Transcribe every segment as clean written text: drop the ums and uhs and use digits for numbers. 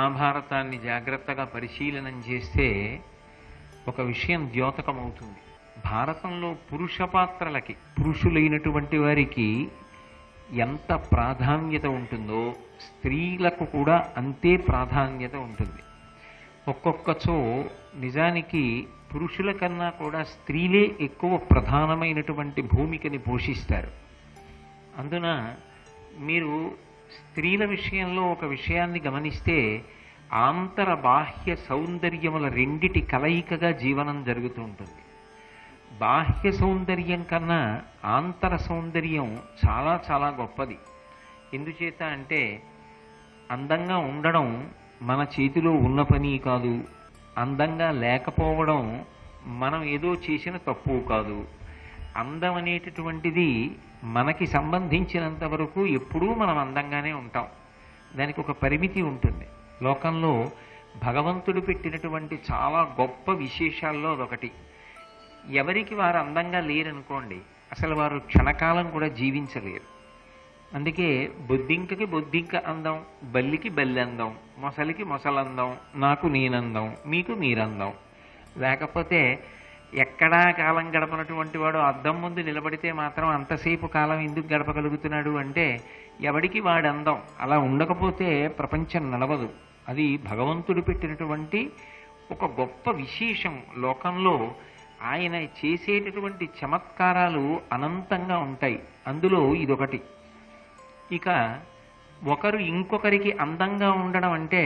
మహాభారతాన్ని జాగ్రత్తగా పరిశీలనం చేస్తే ఒక విషయం ద్యోతకమవుతుంది. భారతంలో పురుష పాత్రలకి, పురుషులైనటువంటి వారికి ఎంత ప్రాధాన్యత ఉంటుందో స్త్రీలకు కూడా అంతే ప్రాధాన్యత ఉంటుంది. ఒక్కొక్కచో నిజానికి పురుషుల కన్నా కూడా స్త్రీలే ఎక్కువ ప్రధానమైనటువంటి భూమికని పోషిస్తారు. అందున మీరు స్త్రీల విషయంలో ఒక విషయాన్ని గమనిస్తే ఆంతర బాహ్య సౌందర్యముల రెండిటి కలయికగా జీవనం జరుగుతూ ఉంటుంది. బాహ్య సౌందర్యం కన్నా ఆంతర సౌందర్యం చాలా చాలా గొప్పది. ఎందుచేత అంటే అందంగా ఉండడం మన చేతిలో ఉన్న పని కాదు, అందంగా లేకపోవడం మనం ఏదో చేసిన తప్పు కాదు. అందం అనేటటువంటిది మనకి సంబంధించినంత వరకు ఎప్పుడూ మనం అందంగానే ఉంటాం. దానికి ఒక పరిమితి ఉంటుంది. లోకంలో భగవంతుడు పెట్టినటువంటి చాలా గొప్ప విశేషాల్లో అదొకటి. ఎవరికి వారు అందంగా లేరనుకోండి, అసలు వారు క్షణకాలం కూడా జీవించలేరు. అందుకే బొద్దింకకి బొద్దింక అందం, బల్లికి బల్లి అందం, మొసలికి మొసలందం, నాకు నేనందం, మీకు మీరందం. లేకపోతే ఎక్కడా కాలం గడపనటువంటి వాడు అద్దం ముందు నిలబడితే మాత్రం అంతసేపు కాలం ఎందుకు గడపగలుగుతున్నాడు అంటే ఎవడికి వాడు అందం. అలా ఉండకపోతే ప్రపంచం నడవదు. అది భగవంతుడు పెట్టినటువంటి ఒక గొప్ప విశేషం. లోకంలో ఆయన చేసేటటువంటి చమత్కారాలు అనంతంగా ఉంటాయి. అందులో ఇదొకటి. ఇక ఒకరు ఇంకొకరికి అందంగా ఉండడం అంటే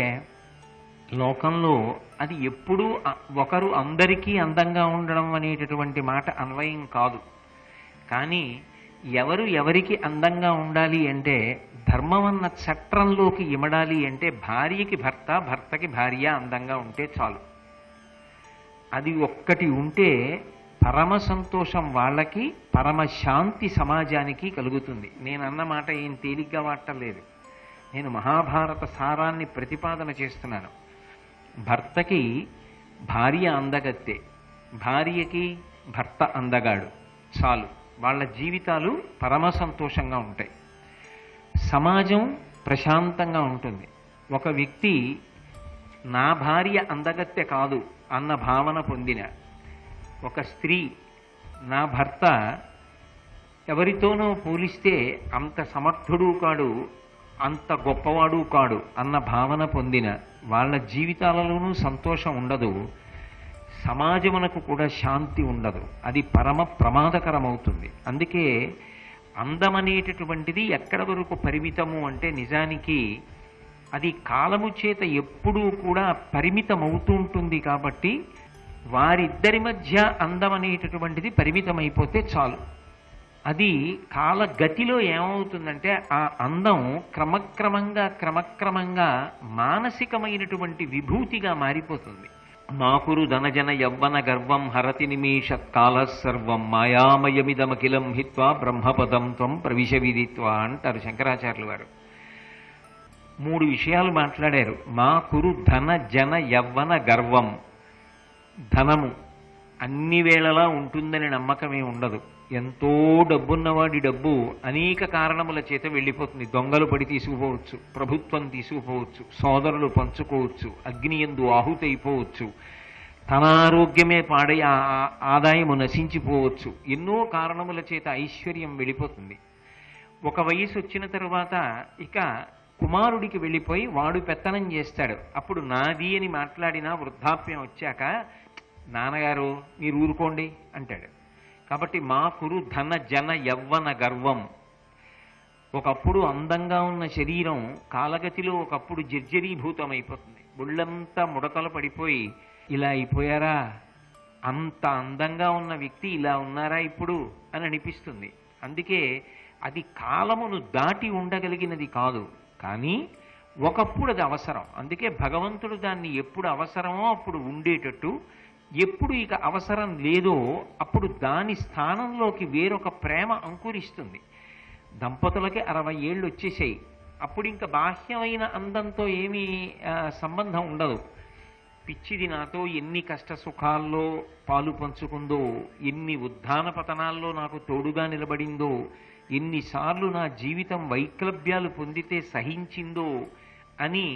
లోకంలో అది ఎప్పుడూ ఒకరు అందరికీ అందంగా ఉండడం అనేటటువంటి మాట అన్వయం కాదు. కానీ ఎవరు ఎవరికి అందంగా ఉండాలి అంటే ధర్మమన్న చట్రంలోకి ఇమడాలి అంటే భార్యకి భర్త, భర్తకి భార్య అందంగా ఉంటే చాలు. అది ఒక్కటి ఉంటే పరమ సంతోషం వాళ్ళకి, పరమశాంతి సమాజానికి కలుగుతుంది. నేను అన్న మాట ఏం తేలిగ్గా వాడటలేదు. నేను మహాభారత సారాన్ని ప్రతిపాదన చేస్తున్నాను. భర్తకి భార్య అందగత్తె, భార్యకి భర్త అందగాడు, చాలు. వాళ్ళ జీవితాలు పరమ సంతోషంగా ఉంటాయి. సమాజం ప్రశాంతంగా ఉంటుంది. ఒక వ్యక్తి నా భార్య అందగత్తె కాదు అన్న భావన పొందిన ఒక స్త్రీ, నా భర్త ఎవరితోనో పోలిస్తే అంత సమర్థుడు కాడు, అంత గొప్పవాడు కాడు అన్న భావన పొందిన వాళ్ళ జీవితాలలోనూ సంతోషం ఉండదు, సమాజమునకు కూడా శాంతి ఉండదు. అది పరమ ప్రమాదకరమవుతుంది. అందుకే అందమనేటటువంటిది ఎక్కడ వరకు పరిమితము అంటే నిజానికి అది కాలము చేత ఎప్పుడూ కూడా పరిమితమవుతూ ఉంటుంది. కాబట్టి వారిద్దరి మధ్య అందం అనేటటువంటిది పరిమితమైపోతే చాలు. అది కాలగతిలో ఏమవుతుందంటే ఆ అందం క్రమక్రమంగా మానసికమైనటువంటి విభూతిగా మారిపోతుంది. మాకురు ధనజన యవ్వన గర్వం హరతి నిమేష కాల సర్వం మాయామయమిదమఖిలం హిత్వా బ్రహ్మపదం త్వం ప్రవిశ విదిత్వా అంటారు శంకరాచార్యులు వారు. 3 విషయాలు మాట్లాడారు. మా కురు ధన జన యవ్వన గర్వం. ధనము అన్ని వేళలా ఉంటుందని నమ్మకమే ఉండదు. ఎంతో డబ్బున్నవాడి డబ్బు అనేక కారణముల చేత వెళ్ళిపోతుంది. దొంగలు పడి తీసుకుపోవచ్చు, ప్రభుత్వం తీసుకుపోవచ్చు, సోదరులు పంచుకోవచ్చు, అగ్నియందు ఆహుతైపోవచ్చు, తన ఆరోగ్యమే పాడై ఆదాయము నశించిపోవచ్చు. ఎన్నో కారణముల చేత ఐశ్వర్యం వెళ్ళిపోతుంది. ఒక వయసు వచ్చిన తరువాత ఇక కుమారుడికి వెళ్ళిపోయి వాడు పెత్తనం చేస్తాడు. అప్పుడు నాది అని మాట్లాడినా వృద్ధాప్యం వచ్చాక నాన్నగారు మీరు ఊరుకోండి అంటాడు. కాబట్టి మా కురు ధన జన యవ్వన గర్వం. ఒకప్పుడు అందంగా ఉన్న శరీరం కాలగతిలో ఒకప్పుడు జర్జరీభూతమైపోతుంది. ఒళ్ళంతా ముడతలు పడిపోయి ఇలా అయిపోయారా, అంత అందంగా ఉన్న వ్యక్తి ఇలా ఉన్నారా ఇప్పుడు అని అనిపిస్తుంది. అందుకే అది కాలమును దాటి ఉండగలిగినది కాదు, కానీ ఒకప్పుడు అది అవసరం. అందుకే భగవంతుడు దాన్ని ఎప్పుడు అవసరమో అప్పుడు ఉండేటట్టు, ఎప్పుడు ఇక అవసరం లేదో అప్పుడు దాని స్థానంలోకి వేరొక ప్రేమ అంకురిస్తుంది. దంపతులకి 60 ఏళ్ళు వచ్చేసాయి. అప్పుడు ఇంకా బాహ్యమైన అందంతో ఏమీ సంబంధం ఉండదు. పిచ్చిది నాతో ఎన్ని కష్ట సుఖాల్లో పాలు పంచుకుందో, ఎన్ని ఉద్ధాన పతనాల్లో నాకు తోడుగా నిలబడిందో, ఎన్నిసార్లు నా జీవితం వైక్లభ్యాలు పొందితే సహించిందో అని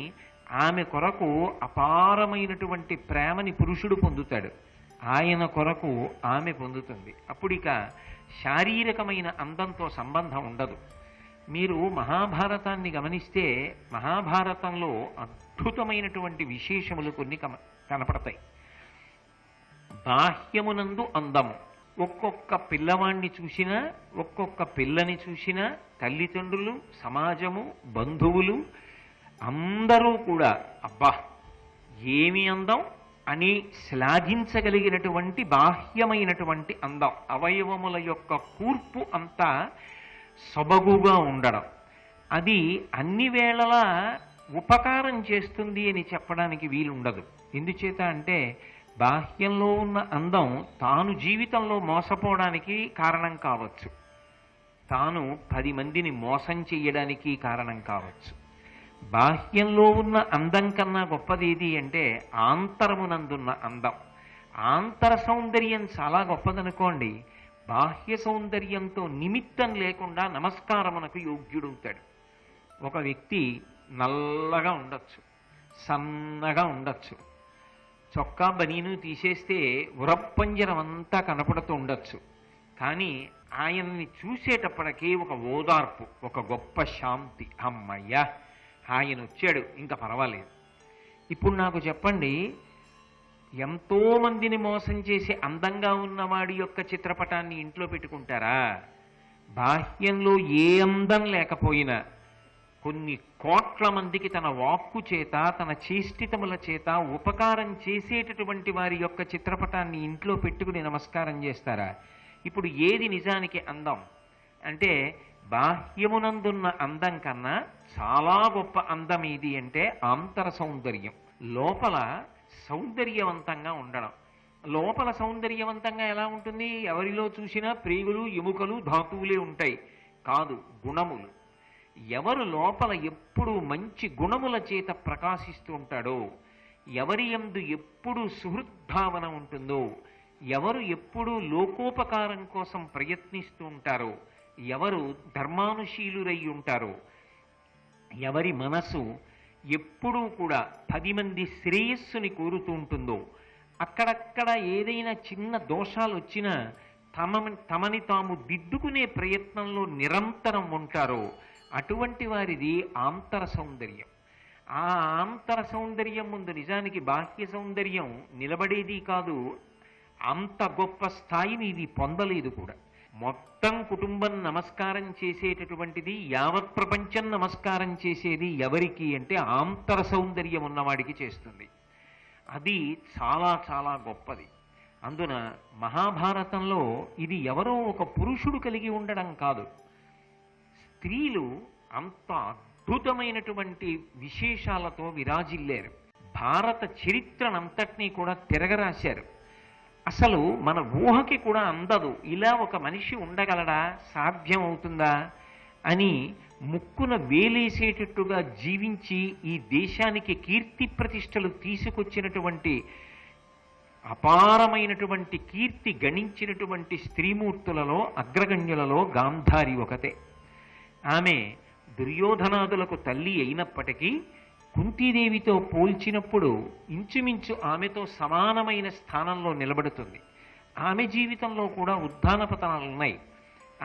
ఆమె కొరకు అపారమైనటువంటి ప్రేమని పురుషుడు పొందుతాడు, ఆయన కొరకు ఆమె పొందుతుంది. అప్పుడిక శారీరకమైన అందంతో సంబంధం ఉండదు. మీరు మహాభారతాన్ని గమనిస్తే మహాభారతంలో అద్భుతమైనటువంటి విశేషములు కొన్ని కనపడతాయి. బాహ్యమునందు అందము. ఒక్కొక్క పిల్లవాణ్ణి చూసినా, ఒక్కొక్క పిల్లని చూసినా, తల్లిదండ్రులు, సమాజము, బంధువులు అందరూ కూడా అబ్బా ఏమి అందం అని శ్లాఘించగలిగినటువంటి బాహ్యమైనటువంటి అందం. అవయవముల యొక్క కూర్పు అంతా సొబగుగా ఉండడం, అది అన్ని వేళలా ఉపకారం చేస్తుంది అని చెప్పడానికి వీలుండదు. ఎందుచేత అంటే బాహ్యంలో ఉన్న అందం తాను జీవితంలో మోసపోవడానికి కారణం కావచ్చు, తాను 10 మందిని మోసం చెయ్యడానికి కారణం కావచ్చు. బాహ్యంలో ఉన్న అందం కన్నా గొప్పది ఏది అంటే ఆంతరమునందున్న అందం. ఆంతర సౌందర్యం చాలా గొప్పదనుకోండి, బాహ్య సౌందర్యంతో నిమిత్తం లేకుండా నమస్కారమునకు యోగ్యుడవుతాడు. ఒక వ్యక్తి నల్లగా ఉండొచ్చు, సన్నగా ఉండొచ్చు, చొక్కా బనీను తీసేస్తే ఉరప్పంజరం అంతా కనపడుతూ ఉండొచ్చు, కానీ ఆయన్ని చూసేటప్పటికీ ఒక ఓదార్పు, ఒక గొప్ప శాంతి. అమ్మయ్యా ఆయన వచ్చాడు, ఇంకా పర్వాలేదు. ఇప్పుడు నాకు చెప్పండి, ఎంతో మందిని మోసం చేసి అందంగా ఉన్నవాడి యొక్క చిత్రపటాన్ని ఇంట్లో పెట్టుకుంటారా? బాహ్యంలో ఏ అందం లేకపోయినా కొన్ని కోట్ల మందికి తన వాక్కు చేత, తన చేష్టితముల చేత ఉపకారం చేసేటటువంటి వారి యొక్క చిత్రపటాన్ని ఇంట్లో పెట్టుకుని నమస్కారం చేస్తారా? ఇప్పుడు ఏది నిజానికి అందం అంటే బాహ్యమునందున్న అందం కన్నా చాలా గొప్ప అందం ఏది అంటే ఆంతర సౌందర్యం. లోపల సౌందర్యవంతంగా ఉండడం. లోపల సౌందర్యవంతంగా ఎలా ఉంటుంది? ఎవరిలో చూసినా ప్రేగులు, ఎముకలు, ధాతువులే ఉంటాయి. కాదు, గుణములు. ఎవరు లోపల ఎప్పుడు మంచి గుణముల చేత ప్రకాశిస్తూ ఉంటాడో, ఎవరి యందు ఎప్పుడు సుహృద్భావన ఉంటుందో, ఎవరు ఎప్పుడూ లోకోపకారం కోసం ప్రయత్నిస్తూ ఉంటారో, ఎవరు ధర్మానుశీలురై ఉంటారో, ఎవరి మనసు ఎప్పుడూ కూడా 10 మంది శ్రేయస్సుని కోరుతూ ఉంటుందో, అక్కడక్కడ ఏదైనా చిన్న దోషాలు వచ్చినా తమని తాము దిద్దుకునే ప్రయత్నంలో నిరంతరం ఉంటారో, అటువంటి వారిది ఆంతర సౌందర్యం. ఆ ఆంతర సౌందర్యం ముందు నిజానికి బాహ్య సౌందర్యం నిలబడేది కాదు, అంత గొప్ప స్థాయిని ఇది పొందలేదు కూడా. మొత్తం కుటుంబం నమస్కారం చేసేటటువంటిది, యావత్ ప్రపంచం నమస్కారం చేసేది ఎవరికి అంటే ఆంతర సౌందర్యం ఉన్నవాడికి చేస్తుంది. అది చాలా చాలా గొప్పది. అందున మహాభారతంలో ఇది ఎవరో ఒక పురుషుడు కలిగి ఉండడం కాదు, స్త్రీలు అంత అద్భుతమైనటువంటి విశేషాలతో విరాజిల్లారు. భారత చరిత్రనంతటినీ కూడా తిరగరాశారు. అసలు మన ఊహకి కూడా అందదు, ఇలా ఒక మనిషి ఉండగలడా, సాధ్యం అవుతుందా అని ముక్కున వేలేసేటట్టుగా జీవించి ఈ దేశానికి కీర్తి ప్రతిష్టలు తీసుకొచ్చినటువంటి అపారమైనటువంటి కీర్తి గణించినటువంటి స్త్రీమూర్తులలో అగ్రగణ్యులలో గాంధారి ఒకతే. ఆమె దుర్యోధనాదులకు తల్లి అయినప్పటికీ కుంతీదేవితో పోల్చినప్పుడు ఇంచుమించు ఆమెతో సమానమైన స్థానంలో నిలబడుతుంది. ఆమె జీవితంలో కూడా ఉత్థాన పతనాలు ఉన్నాయి.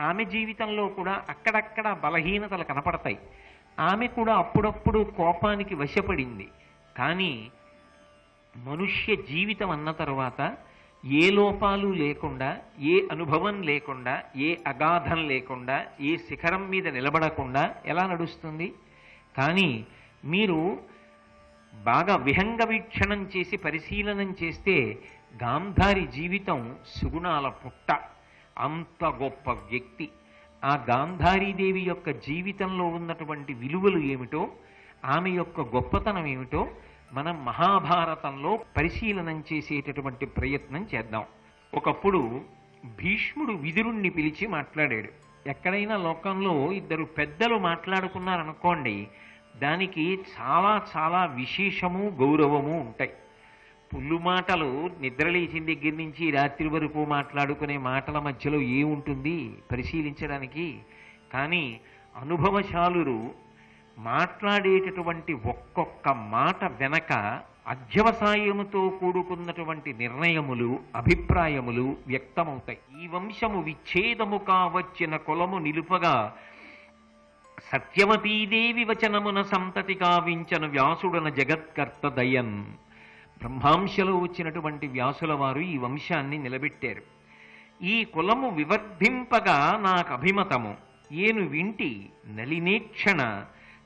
ఆమె జీవితంలో కూడా అక్కడక్కడ బలహీనతలు కనపడతాయి. ఆమె కూడా అప్పుడప్పుడు కోపానికి వశపడింది. కానీ మనుష్య జీవితం అన్న తర్వాత ఏ లోపాలు లేకుండా, ఏ అనుభవం లేకుండా, ఏ అగాధం లేకుండా, ఏ శిఖరం మీద నిలబడకుండా ఎలా నడుస్తుంది? కానీ మీరు బాగా విహంగ వీక్షణం చేసి పరిశీలనం చేస్తే గాంధారి జీవితం సుగుణాల పుట్ట. అంత గొప్ప వ్యక్తి. ఆ గాంధారీదేవి యొక్క జీవితంలో ఉన్నటువంటి విలువలు ఏమిటో, ఆమె యొక్క గొప్పతనం ఏమిటో మనం మహాభారతంలో పరిశీలనం చేసేటటువంటి ప్రయత్నం చేద్దాం. ఒకప్పుడు భీష్ముడు విదురుణ్ణి పిలిచి మాట్లాడాడు. ఎక్కడైనా లోకంలో ఇద్దరు పెద్దలు మాట్లాడుకున్నారనుకోండి, దానికి చాలా చాలా విశేషము, గౌరవము ఉంటాయి. పుల్లు మాటలు నిద్రలేచిన దగ్గర నుంచి రాత్రి వరకు మాట్లాడుకునే మాటల మధ్యలో ఏముంటుంది పరిశీలించడానికి? కానీ అనుభవశాలురు మాట్లాడేటటువంటి ఒక్కొక్క మాట వెనక అధ్యవసాయముతో కూడుకున్నటువంటి నిర్ణయములు, అభిప్రాయములు వ్యక్తమవుతాయి. ఈ వంశము విచ్ఛేదము కావచ్చిన కులము నిలుపగా సత్యవతీదేవి వచనమున సంతతి కావించను వ్యాసుడన జగత్కర్త దయన్. బ్రహ్మాంశలో వచ్చినటువంటి వ్యాసుల వారు ఈ వంశాన్ని నిలబెట్టారు. ఈ కులము వివర్ధింపగా నాకు అభిమతము, ఏను వింటి నలినేక్షణ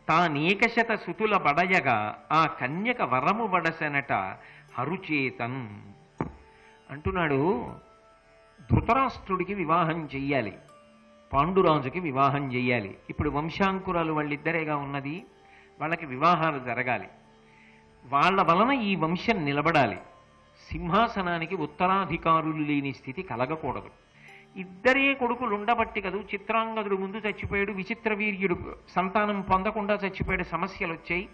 తానేకశత సుతుల బడయగా ఆ కన్యక వరము బడసెనట హరుచేతన్ అంటున్నాడు. ధృతరాష్ట్రుడికి వివాహం చెయ్యాలి, పాండురాజుకి వివాహం చెయ్యాలి. ఇప్పుడు వంశాంకురాలు వాళ్ళిద్దరేగా ఉన్నది, వాళ్ళకి వివాహాలు జరగాలి. వాళ్ళ వలన ఈ వంశం నిలబడాలి. సింహాసనానికి ఉత్తరాధికారులు లేని స్థితి కలగకూడదు. ఇద్దరే కొడుకులు ఉండబట్టి కదూ చిత్రాంగదుడు ముందు చచ్చిపోయాడు, విచిత్ర వీర్యుడు సంతానం పొందకుండా చచ్చిపోయాడు, సమస్యలు వచ్చాయి.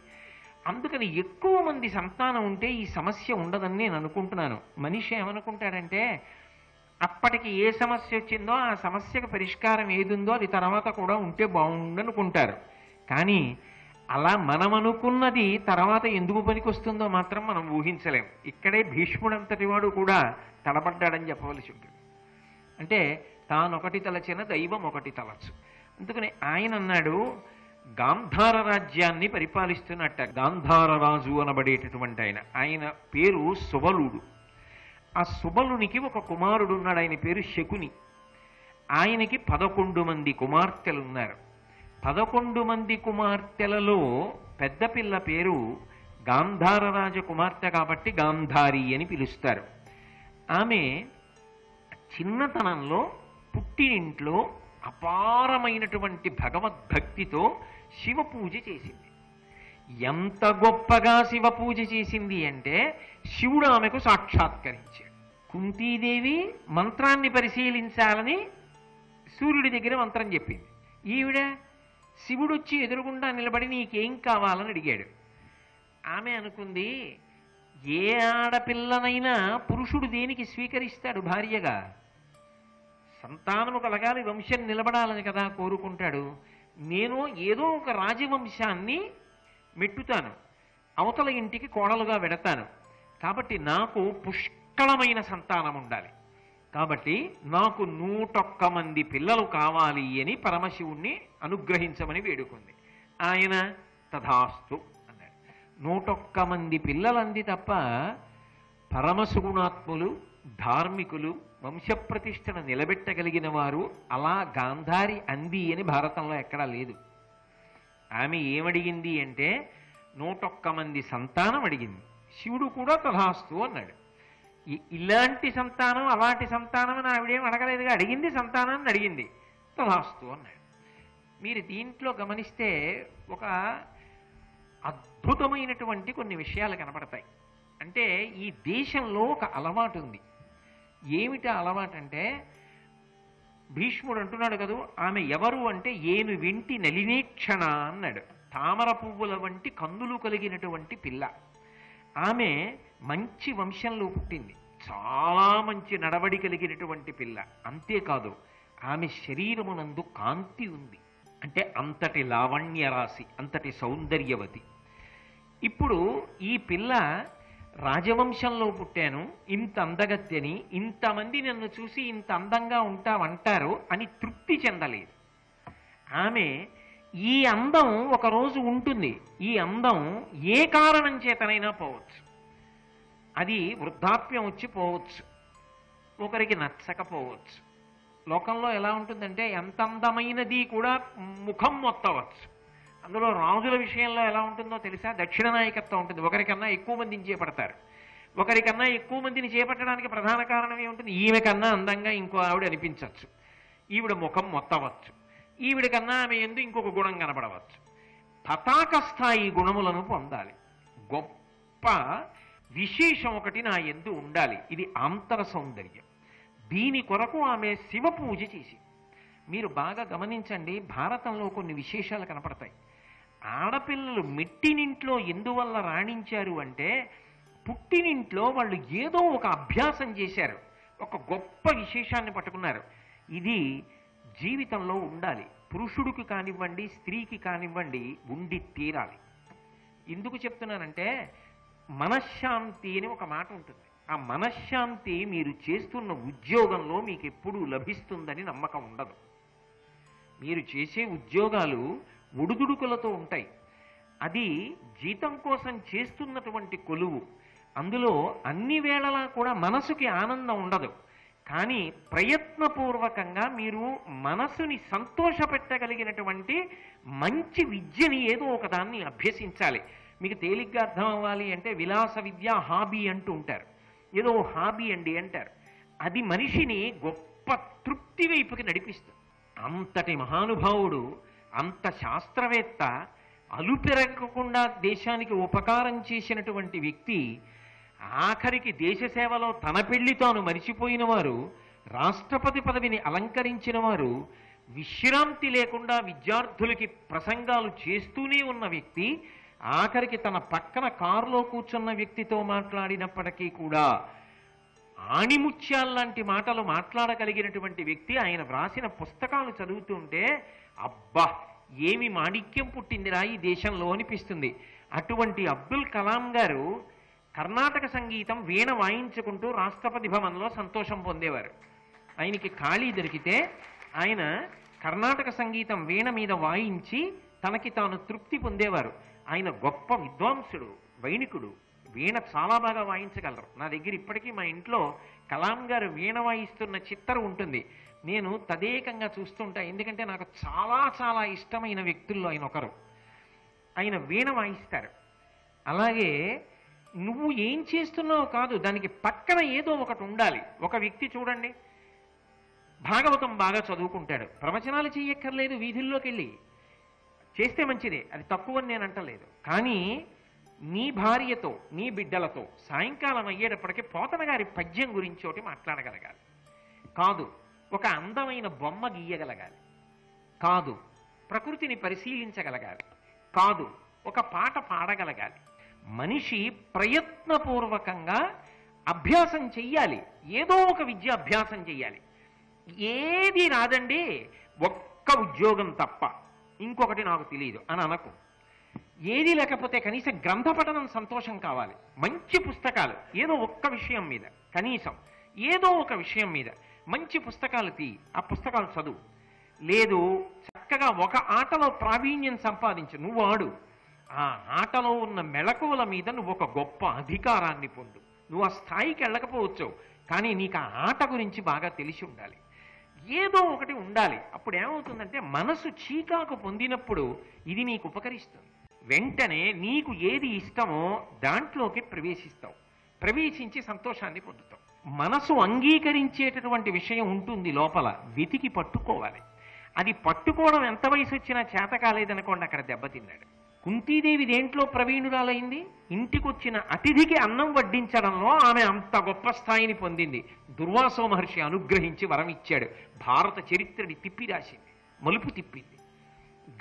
అందుకని ఎక్కువ మంది సంతానం ఉంటే ఈ సమస్య ఉండదని నేను అనుకుంటున్నాను. మనిషి ఏమనుకుంటాడంటే అప్పటికి ఏ సమస్య వచ్చిందో ఆ సమస్యకు పరిష్కారం ఏదుందో అది తర్వాత కూడా ఉంటే బాగుండనుకుంటారు. కానీ అలా మనం అనుకున్నది తర్వాత ఎందుకు పనికొస్తుందో మాత్రం మనం ఊహించలేం. ఇక్కడే భీష్ముడంతటి వాడు కూడా తడబడ్డాడని చెప్పవలసి ఉంటుంది. అంటే తానొకటి తలచిన దైవం ఒకటి తలచు. అందుకని ఆయన అన్నాడు, గాంధార రాజ్యాన్ని పరిపాలిస్తున్నట్ట. గాంధార రాజు అనబడేటటువంటి ఆయన పేరు సుబలుడు. ఆ సుబలునికి ఒక కుమారుడు ఉన్నాడు, ఆయన పేరు శకుని. ఆయనకి 11 మంది కుమార్తెలు ఉన్నారు. 11 మంది కుమార్తెలలో పెద్ద పిల్ల పేరు గాంధార రాజ కుమార్తె కాబట్టి గాంధారి అని పిలుస్తారు. ఆమె చిన్నతనంలో పుట్టినింట్లో అపారమైనటువంటి భగవద్భక్తితో శివ పూజ చేసింది. ఎంత గొప్పగా శివ పూజ చేసింది అంటే శివుడు ఆమెకు సాక్షాత్కరించాడు. కుంతీదేవి మంత్రాన్ని పరిశీలించాలని సూర్యుడి దగ్గర మంత్రం చెప్పింది. ఈవిడ శివుడు వచ్చి ఎదురుగుండా నిలబడి నీకేం కావాలని అడిగాడు. ఆమె అనుకుంది, ఏ ఆడపిల్లనైనా పురుషుడు దేనికి స్వీకరిస్తాడు భార్యగా? సంతానము కలగాలి, వంశం నిలబడాలని కదా కోరుకుంటాడు. నేను ఏదో ఒక రాజవంశాన్ని మెట్టుతాను, అవతల ఇంటికి కోడలుగా వెడతాను. కాబట్టి నాకు పుష్కళమైన సంతానం ఉండాలి. కాబట్టి నాకు 101 మంది పిల్లలు కావాలి అని పరమశివుణ్ణి అనుగ్రహించమని వేడుకుంది. ఆయన తథాస్తు అన్నాడు. 101 మంది పిల్లలంది తప్ప పరమసుగుణాత్ములు, ధార్మికులు, వంశప్రతిష్టను నిలబెట్టగలిగిన వారు అలా గాంధారి అంది అని భారతంలో ఎక్కడా లేదు. ఆమె ఏమడిగింది అంటే 101 మంది సంతానం అడిగింది. శివుడు కూడా తథాస్తు అన్నాడు. ఇలాంటి సంతానం అలాంటి సంతానం అని ఆవిడేం అడగలేదుగా, అడిగింది సంతానాన్ని అడిగింది, తథాస్తు అన్నాడు. మీరు దీంట్లో గమనిస్తే ఒక అద్భుతమైనటువంటి కొన్ని విషయాలు కనపడతాయి. అంటే ఈ దేశంలో ఒక అలవాటు ఉంది. ఏమిటా అలవాటు అంటే, భీష్ముడు అంటున్నాడు కదూ, ఆమె ఎవరు అంటే ఏను వింటి నలినేక్షణ అన్నాడు. తామర పువ్వుల వంటి కన్నులు కలిగినటువంటి పిల్ల. ఆమె మంచి వంశంలో పుట్టింది, చాలా మంచి నడవడి కలిగినటువంటి పిల్ల. అంతేకాదు ఆమె శరీరమునందు కాంతి ఉంది. అంటే అంతటి లావణ్య రాశి, అంతటి సౌందర్యవతి. ఇప్పుడు ఈ పిల్ల రాజవంశంలో పుట్టాను, ఇంత అందగత్యని, ఇంతమంది నన్ను చూసి ఇంత అందంగా ఉంటావంటారు అని తృప్తి చెందలేదు. ఆమె ఈ అందం ఒకరోజు ఉంటుంది. ఈ అందం ఏ కారణం చేతనైనా పోవచ్చు. అది వృద్ధాప్యం వచ్చి పోవచ్చు, ఒకరికి నచ్చకపోవచ్చు. లోకంలో ఎలా ఉంటుందంటే ఎంత అందమైనది కూడా ముఖం మొత్తవచ్చు. అందులో రాజుల విషయంలో ఎలా ఉంటుందో తెలుసా? దక్షిణ నాయకత్వం ఉంటుంది. ఒకరికన్నా ఎక్కువ మందిని చేపడతారు. ఒకరికన్నా ఎక్కువ మందిని చేపట్టడానికి ప్రధాన కారణం ఏముంటుంది? ఈమె కన్నా అందంగా ఇంకో ఆవిడ అనిపించవచ్చు, ఈవిడ ముఖం మొత్తవచ్చు, ఈవిడ కన్నా ఆమె ఎందు ఇంకొక గుణం కనబడవచ్చు. పతాక స్థాయి గుణములను పొందాలి. గొప్ప విశేషం ఒకటి నా ఎందు ఉండాలి. ఇది ఆంతర సౌందర్యం. దీని కొరకు ఆమె శివ పూజ చేసి. మీరు బాగా గమనించండి, భారతంలో కొన్ని విశేషాలు కనపడతాయి. ఆడపిల్లలు మెట్టినింట్లో ఎందువల్ల రాణించారు అంటే, పుట్టినింట్లో వాళ్ళు ఏదో ఒక అభ్యాసం చేశారు, ఒక గొప్ప విశేషాన్ని పట్టుకున్నారు. ఇది జీవితంలో ఉండాలి. పురుషుడికి కానివ్వండి, స్త్రీకి కానివ్వండి ఉండి తీరాలి. ఎందుకు చెప్తున్నానంటే మనశ్శాంతి అని ఒక మాట ఉంటుంది. ఆ మనశ్శాంతి మీరు చేస్తున్న ఉద్యోగంలో మీకు ఎప్పుడూ లభిస్తుందని నమ్మకం ఉండదు. మీరు చేసే ఉద్యోగాలు ఒడుదుడుకులతో ఉంటాయి. అది జీతం కోసం చేస్తున్నటువంటి కొలువు. అందులో అన్ని వేళలా కూడా మనసుకి ఆనందం ఉండదు. కానీ ప్రయత్నపూర్వకంగా మీరు మనసుని సంతోషపెట్టగలిగినటువంటి మంచి విద్యని ఏదో ఒకదాన్ని అభ్యసించాలి. మీకు తేలిగ్గా అర్థం అవ్వాలి అంటే విలాస విద్య హాబీ అంటూ ఉంటారు. ఏదో హాబీ అండి అంటారు. అది మనిషిని గొప్ప తృప్తి వైపుకి నడిపిస్తుంది. అంతటి మహానుభావుడు, అంత శాస్త్రవేత్త, అలుపెరగకుండా దేశానికి ఉపకారం చేసినటువంటి వ్యక్తి, ఆఖరికి దేశ సేవలో తన పెళ్లి తాను మరిచిపోయిన వారు, రాష్ట్రపతి పదవిని అలంకరించిన వారు, విశ్రాంతి లేకుండా విద్యార్థులకి ప్రసంగాలు చేస్తూనే ఉన్న వ్యక్తి, ఆఖరికి తన పక్కన కారులో కూర్చున్న వ్యక్తితో మాట్లాడినప్పటికీ కూడా ఆణిముత్యాల్లాంటి మాటలు మాట్లాడగలిగినటువంటి వ్యక్తి. ఆయన వ్రాసిన పుస్తకాలు చదువుతుంటే అబ్బా ఏమి మాణిక్యం పుట్టిందిరా ఈ దేశంలో అనిపిస్తుంది. అటువంటి అబ్దుల్ కలాం గారు కర్ణాటక సంగీతం వీణ వాయించుకుంటూ రాష్ట్రపతి భవన్లో సంతోషం పొందేవారు. ఆయనకి ఖాళీ దొరికితే ఆయన కర్ణాటక సంగీతం వీణ మీద వాయించి తనకి తాను తృప్తి పొందేవారు. ఆయన గొప్ప విద్వాంసుడు, వైణికుడు, వీణ చాలా బాగా వాయించగలరు. నా దగ్గర ఇప్పటికీ మా ఇంట్లో కలాం గారు వీణ వాయిస్తున్న చిత్రం ఉంటుంది. నేను తదేకంగా చూస్తుంటా, ఎందుకంటే నాకు చాలా చాలా ఇష్టమైన వ్యక్తుల్లో ఆయన ఒకరు. ఆయన వీణ వాయిస్తారు. అలాగే నువ్వు ఏం చేస్తున్నావు కాదు, దానికి పక్కన ఏదో ఒకటి ఉండాలి. ఒక వ్యక్తి చూడండి, భాగవతం బాగా చదువుకుంటాడు, ప్రవచనాలు చెయ్యక్కర్లేదు, వీధుల్లోకి వెళ్ళి చేస్తే మంచిదే, అది తక్కువని నేను అంటలేదు. కానీ నీ భార్యతో, నీ బిడ్డలతో సాయంకాలం అయ్యేటప్పటికీ పోతన గారి పద్యం గురించి ఒకటి మాట్లాడగలగాలి. కాదు ఒక అందమైన బొమ్మ గీయగలగాలి. కాదు ప్రకృతిని పరిశీలించగలగాలి. కాదు ఒక పాట పాడగలగాలి. మనిషి ప్రయత్నపూర్వకంగా అభ్యాసం చెయ్యాలి. ఏదో ఒక విద్య అభ్యాసం చెయ్యాలి. ఏది రాదండి, ఒక్క ఉద్యోగం తప్ప ఇంకొకటి నాకు తెలియదు అని అనకు. ఏది లేకపోతే కనీసం గ్రంథ పఠనం సంతోషం కావాలి. మంచి పుస్తకాలు, ఏదో ఒక్క విషయం మీద, కనీసం ఏదో ఒక విషయం మీద మంచి పుస్తకాలు తీ, ఆ పుస్తకాలు చదువు. లేదు చక్కగా ఒక ఆటలో ప్రావీణ్యం సంపాదించు, నువ్వు ఆడు. ఆ ఆటలో ఉన్న మెళకువల మీద నువ్వు ఒక గొప్ప అధికారాన్ని పొందు. నువ్వు ఆ స్థాయికి వెళ్ళకపోవచ్చు, కానీ నీకు ఆ ఆట గురించి బాగా తెలిసి ఉండాలి. ఏదో ఒకటి ఉండాలి. అప్పుడు ఏమవుతుందంటే మనసు చీకాకు పొందినప్పుడు ఇది నీకు ఉపకరిస్తుంది. వెంటనే నీకు ఏది ఇష్టమో దాంట్లోకి ప్రవేశిస్తావు. ప్రవేశించి సంతోషాన్ని పొందుతావు. మనసు అంగీకరించేటటువంటి విషయం ఉంటుంది లోపల, వెతికి పట్టుకోవాలి. అది పట్టుకోవడం ఎంత వయసు వచ్చినా చేత కాలేదనుకోండి, అక్కడ దెబ్బతిన్నాడు. కుంతీదేవి దేంట్లో ప్రవీణురాలైంది? ఇంటికొచ్చిన అతిథికి అన్నం వడ్డించడంలో ఆమె అంత గొప్ప స్థాయిని పొందింది. దుర్వాసో మహర్షి అనుగ్రహించి వరం ఇచ్చాడు. భారత చరిత్రని తిప్పి రాసింది, మలుపు తిప్పింది.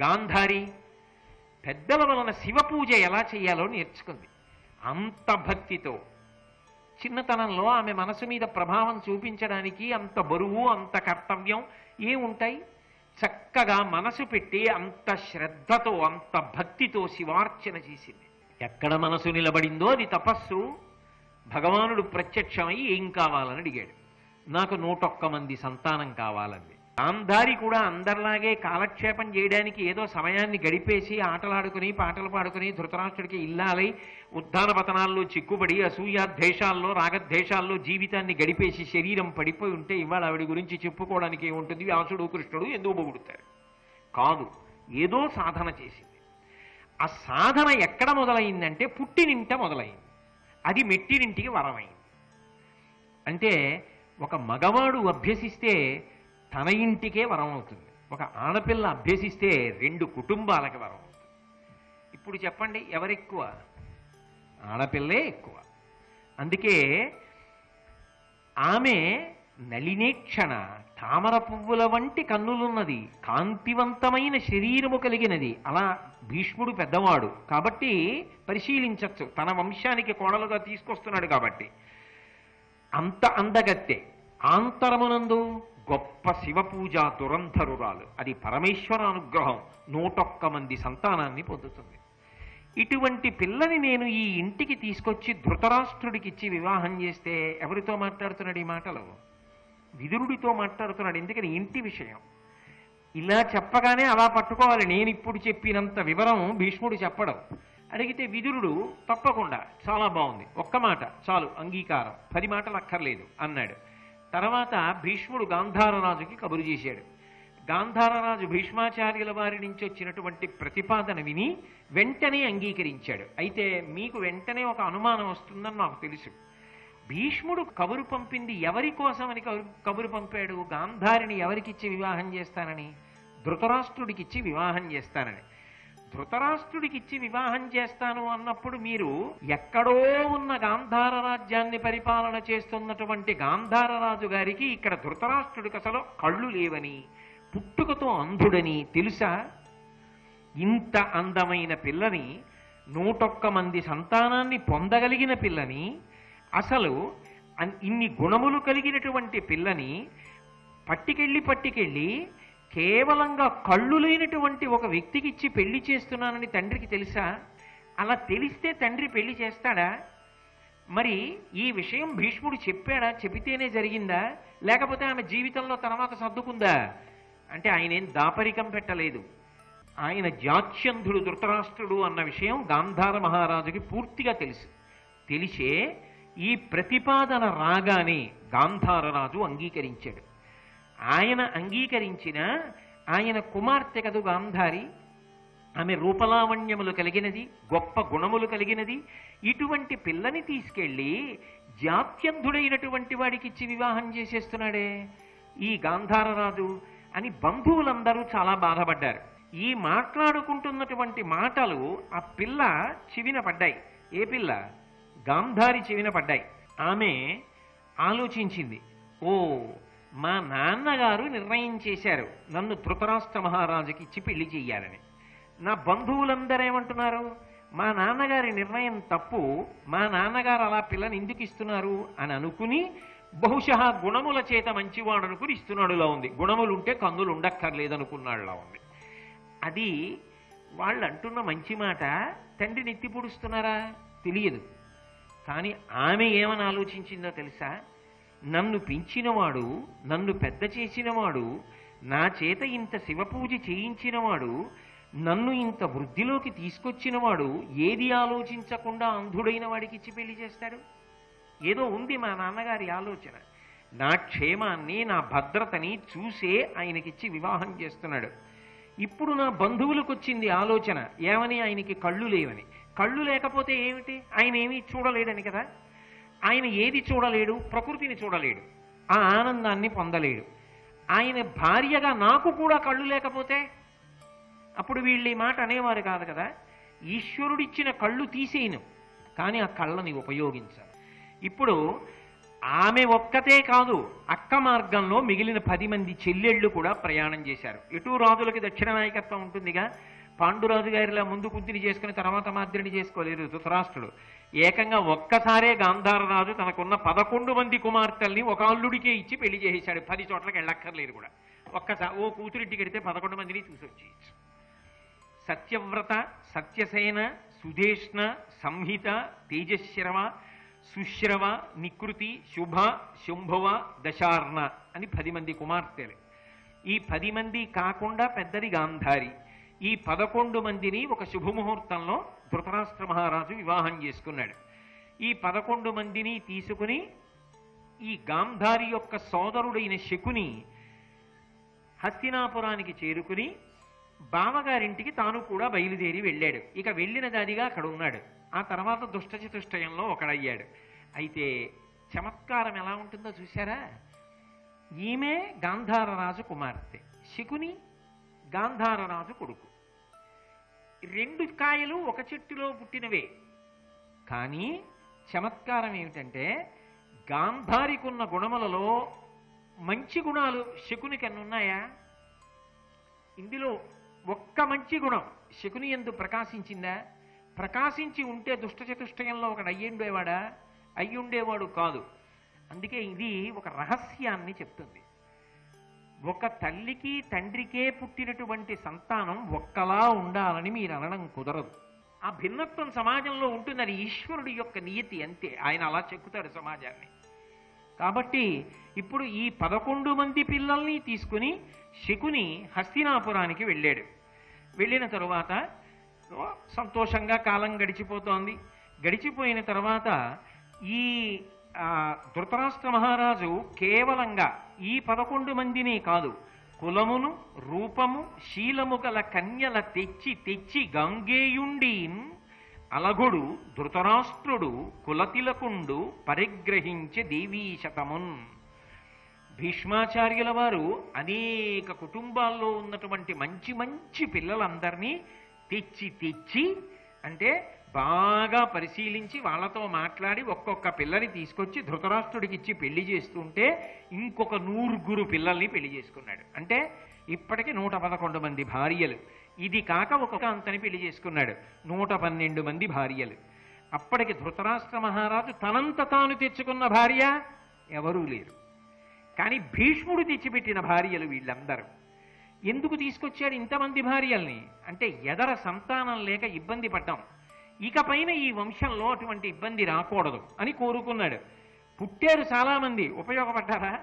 గాంధారి పెద్దల వలన శివ పూజ ఎలా చేయాలో నేర్చుకుంది. అంత భక్తితో చిన్నతనంలో ఆమె మనసు మీద ప్రభావం చూపించడానికి అంత బరువు, అంత కర్తవ్యం ఏముంటాయి? చక్కగా మనసు పెట్టి అంత శ్రద్ధతో, అంత భక్తితో శివార్చన చేసింది. ఎక్కడ మనసు నిలబడిందో అది తపస్సు. భగవానుడు ప్రత్యక్షమై ఏం కావాలని అడిగాడు. నాకు 101 మంది సంతానం కావాలంది. గాంధారి కూడా అందరిలాగే కాలక్షేపం చేయడానికి ఏదో సమయాన్ని గడిపేసి ఆటలాడుకుని పాటలు పాడుకుని ధృతరాష్ట్రుడికి ఇల్లాలై ఉద్దాన పతనాల్లో చిక్కుబడి అసూయాద్వేషాల్లో రాగద్వేషాల్లో జీవితాన్ని గడిపేసి శరీరం పడిపోయి ఉంటే ఇవాళ ఆవిడ గురించి చెప్పుకోవడానికి ఏముంటుంది? వ్యాసుడు కృష్ణుడు ఎందుకు పొగుడుతారు? కాదు, ఏదో సాధన చేసింది. ఆ సాధన ఎక్కడ మొదలైందంటే పుట్టినింట మొదలైంది. అది మెట్టినింటికి వరమైంది. అంటే ఒక మగవాడు అభ్యసిస్తే తన ఇంటికే వరం అవుతుంది. ఒక ఆడపిల్ల అభ్యసిస్తే 2 కుటుంబాలకి వరం అవుతుంది. ఇప్పుడు చెప్పండి ఎవరెక్కువ? ఆడపిల్లే ఎక్కువ. అందుకే ఆమె నళినేక్షణ, తామర పువ్వుల వంటి కన్నులున్నది, కాంతివంతమైన శరీరము కలిగినది. అలా భీష్ముడు పెద్దవాడు కాబట్టి పరిశీలించచ్చు, తన వంశానికి కోడలుగా తీసుకొస్తున్నాడు కాబట్టి. అంత అందగత్తె. ఆంతరమునందు గొప్ప శివపూజ దురంధరురాలు. అది పరమేశ్వర అనుగ్రహం. 101 మంది సంతానాన్ని పొందుతుంది. ఇటువంటి పిల్లని నేను ఈ ఇంటికి తీసుకొచ్చి ధృతరాష్ట్రుడికిచ్చి వివాహం చేస్తే ఎవరితో మాట్లాడుతున్నాడు ఈ మాటలు? విదురుడితో మాట్లాడుతున్నాడు. ఎందుకని? ఇంటి విషయం. ఇలా చెప్పగానే అలా పట్టుకోవాలి. నేను ఇప్పుడు చెప్పినంత వివరం భీష్ముడు చెప్పడం. అడిగితే విదురుడు తప్పకుండా చాలా బాగుంది, ఒక్క మాట చాలు, అంగీకారం, 10 మాటలు అక్కర్లేదు అన్నాడు. తర్వాత భీష్ముడు గాంధారరాజుకి కబురు చేశాడు. గాంధారరాజు భీష్మాచార్యుల వారి నుంచి వచ్చినటువంటి ప్రతిపాదన విని వెంటనే అంగీకరించాడు. అయితే మీకు వెంటనే ఒక అనుమానం వస్తుందని నాకు తెలుసు. భీష్ముడు కబురు పంపింది ఎవరి కోసమని కబురు పంపాడు? గాంధారిని ఎవరికిచ్చి వివాహం చేస్తానని? ధృతరాష్ట్రుడికిచ్చి వివాహం చేస్తానని. ధృతరాష్ట్రుడికిచ్చి వివాహం చేస్తాను అన్నప్పుడు మీరు ఎక్కడో ఉన్న గాంధార రాజ్యాన్ని పరిపాలన చేస్తున్నటువంటి గాంధారరాజు గారికి ఇక్కడ ధృతరాష్ట్రుడికి అసలు కళ్ళు లేవని, పుట్టుకతో అంధుడని తెలుసా? ఇంత అందమైన పిల్లని, 101 మంది సంతానాన్ని పొందగలిగిన పిల్లని, అసలు ఇన్ని గుణములు కలిగినటువంటి పిల్లని పట్టుకెళ్ళి కేవలంగా కళ్ళు లేనటువంటి ఒక వ్యక్తికి ఇచ్చి పెళ్లి చేస్తున్నానని తండ్రికి తెలుసా? అలా తెలిస్తే తండ్రి పెళ్లి చేస్తాడా? మరి ఈ విషయం భీష్ముడు చెప్పాడా? చెబితేనే జరిగిందా? లేకపోతే ఆమె జీవితంలో తర్వాత సర్దుకుందా? అంటే ఆయన ఏం దాపరికం పెట్టలేదు. ఆయన జాత్యంధుడు ధృతరాష్ట్రుడు అన్న విషయం గాంధార మహారాజుకి పూర్తిగా తెలుసు. తెలిసే ఈ ప్రతిపాదన రాగానే గాంధారరాజు అంగీకరించాడు. ఆయన అంగీకరించిన ఆయన కుమార్తె కదు గాంధారి. ఆమె రూపలావణ్యములు కలిగినది, గొప్ప గుణములు కలిగినది. ఇటువంటి పిల్లని తీసుకెళ్ళి జాత్యంధుడైనటువంటి వాడికి ఇచ్చి వివాహం చేసేస్తున్నాడే ఈ గాంధారరాజు అని బంధువులందరూ చాలా బాధపడ్డారు. ఈ మాట్లాడుకుంటున్నటువంటి మాటలు ఆ పిల్ల చెవిన పడ్డాయి. ఏ పిల్ల? గాంధారి చెవిన పడ్డాయి. ఆమె ఆలోచించింది, ఓ, మా నాన్నగారు నిర్ణయం చేశారు నన్ను ధృతరాష్ట్ర మహారాజుకి ఇచ్చి పెళ్లి చెయ్యాలని. నా బంధువులందరేమంటున్నారు? మా నాన్నగారి నిర్ణయం తప్పు, మా నాన్నగారు అలా పిల్లని ఎందుకు ఇస్తున్నారు అని అనుకుని బహుశా గుణముల చేత మంచివాడు అనుకుని ఇస్తున్నాడులా ఉంది. గుణములుంటే కన్నులు ఉండక్కర్లేదనుకున్నాడులా ఉంది. అది వాళ్ళు అంటున్న మంచి మాట. తండ్రిని ఎత్తి పొడుస్తున్నారా? తెలియదు. కానీ ఆమె ఏమని ఆలోచించిందో తెలుసా? నన్ను పెంచినవాడు, నన్ను పెద్ద చేసినవాడు, నా చేత ఇంత శివపూజ చేయించినవాడు, నన్ను ఇంత వృద్ధిలోకి తీసుకొచ్చినవాడు ఏది ఆలోచించకుండా అంధుడైన వాడికి ఇచ్చి పెళ్లి చేస్తాడు? ఏదో ఉంది మా నాన్నగారి ఆలోచన. నా క్షేమాన్ని, నా భద్రతని చూసే ఆయనకిచ్చి వివాహం చేస్తున్నాడు. ఇప్పుడు నా బంధువులకు వచ్చింది ఆలోచన ఏమని? ఆయనకి కళ్ళు లేవని. కళ్ళు లేకపోతే ఏమిటి? ఆయన ఏమీ చూడలేడని కదా. ఆయన ఏది చూడలేడు? ప్రకృతిని చూడలేడు, ఆ ఆనందాన్ని పొందలేడు. ఆయన భార్యగా నాకు కూడా కళ్ళు లేకపోతే అప్పుడు వీళ్ళు ఈ మాట అనేవారు కాదు కదా. ఈశ్వరుడిచ్చిన కళ్ళు తీసేయను, కానీ ఆ కళ్ళని ఉపయోగించాలి. ఇప్పుడు ఆమె ఒక్కతే కాదు, అక్క మార్గంలో మిగిలిన 10 మంది చెల్లెళ్ళు కూడా ప్రయాణం చేశారు. ఎటు రాజులకి దక్షిణ నాయకత్వం ఉంటుందిగా. పాండురాజు గారిలా ముందు కుంతిని చేసుకుని తర్వాత మాద్రిని చేసుకోలేదు ధృతరాష్ట్రుడు. ఏకంగా ఒక్కసారే గాంధారరాజు తనకున్న 11 మంది కుమార్తెల్ని ఒక అల్లుడికే ఇచ్చి పెళ్లి చేసేశాడు. 10 చోట్లకి వెళ్ళక్కర్లేదు కూడా. ఒక్కసారి ఓ కూతురింటికి వెడితే 11 మందిని చూసి వచ్చేయచ్చు. సత్యవ్రత, సత్యసేన, సుధేష్ణ, సంహిత, తేజశ్రవ, సుశ్రవ, నికృతి, శుభ, శుంభవ, దశార్ణ అని 10 మంది కుమార్తెలు. ఈ 10 మంది కాకుండా పెద్దది గాంధారి. ఈ 11 మందిని ఒక శుభముహూర్తంలో ధృతరాష్ట్ర మహారాజు వివాహం చేసుకున్నాడు. ఈ 11 మందిని తీసుకుని ఈ గాంధారి యొక్క సోదరుడైన శకుని హస్తినాపురానికి చేరుకుని బావగారింటికి తాను కూడా బయలుదేరి వెళ్ళాడు. ఇక వెళ్ళిన దాదిగా అక్కడ ఉన్నాడు. ఆ తర్వాత దుష్టచతుష్టయంలో ఒకడయ్యాడు. అయితే చమత్కారం ఎలా ఉంటుందో చూశారా? ఈమె గాంధారరాజు కుమార్తె, శకుని గాంధారరాజు కొడుకు. 2 కాయలు ఒక చెట్టులో పుట్టినవే. కానీ చమత్కారం ఏమిటంటే గాంధారికున్న గుణములలో మంచి గుణాలు శకునికి ఎన్నున్నాయా? ఇందులో ఒక్క మంచి గుణం శకుని యందు ప్రకాశించిందా? ప్రకాశించి ఉంటే దుష్టచతుష్టయంలో ఒకడు అయ్యుండేవాడా? అయ్యుండేవాడు కాదు. అందుకే ఇది ఒక రహస్యాన్ని చెప్తుంది. ఒక తల్లికి తండ్రికే పుట్టినటువంటి సంతానం ఒక్కలా ఉండాలని మీరు అనడం కుదరదు. ఆ భిన్నత్వం సమాజంలో ఉంటుంది. అది ఈశ్వరుడి యొక్క నియతి అంతే. ఆయన అలా చెక్కుతాడు సమాజాన్ని. కాబట్టి ఇప్పుడు ఈ 11 మంది పిల్లల్ని తీసుకుని శకుని హస్తినాపురానికి వెళ్ళాడు. వెళ్ళిన తరువాత సంతోషంగా కాలం గడిచిపోతోంది. గడిచిపోయిన తర్వాత ఈ ధృతరాష్ట్ర మహారాజు కేవలంగా ఈ 11 మందిని కాదు, కులమును రూపము శీలము గల కన్యల తెచ్చి తెచ్చి గంగేయుండి అలగుడు ధృతరాష్ట్రుడు కులతిలకుండు పరిగ్రహించే దేవీశతమున్. భీష్మాచార్యుల వారు అనేక కుటుంబాల్లో ఉన్నటువంటి మంచి మంచి పిల్లలందరినీ తెచ్చి తెచ్చి అంటే బాగా పరిశీలించి వాళ్ళతో మాట్లాడి ఒక్కొక్క పిల్లని తీసుకొచ్చి ధృతరాష్ట్రుడికి ఇచ్చి పెళ్లి చేస్తుంటే ఇంకొక 100 పిల్లల్ని పెళ్లి చేసుకున్నాడు. అంటే ఇప్పటికి 111 మంది భార్యలు. ఇది కాక ఒక అంతని పెళ్లి చేసుకున్నాడు, 112 మంది భార్యలు. అప్పటికి ధృతరాష్ట్ర మహారాజు తనంత తాను తెచ్చుకున్న భార్య ఎవరూ లేరు. కానీ భీష్ముడు తెచ్చిపెట్టిన భార్యలు వీళ్ళందరూ. ఎందుకు తీసుకొచ్చాడు ఇంతమంది భార్యల్ని అంటే ఎదర సంతానం లేక ఇబ్బంది పడ్డాం, ఇకపైన ఈ వంశంలో అటువంటి ఇబ్బంది రాకూడదు అని కోరుకున్నాడు. పుట్టారు చాలామంది, ఉపయోగపడ్డారా?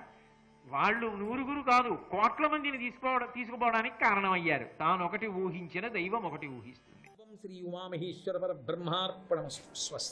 వాళ్ళు 100 కాదు, కోట్ల మందిని తీసుకుపోవడానికి కారణమయ్యారు. తాను ఒకటి ఊహించిన దైవం ఒకటి ఊహిస్తుంది. శ్రీ ఉమామహేశ్వర పరబ్రహ్మార్పణమస్తు. స్వస్తి.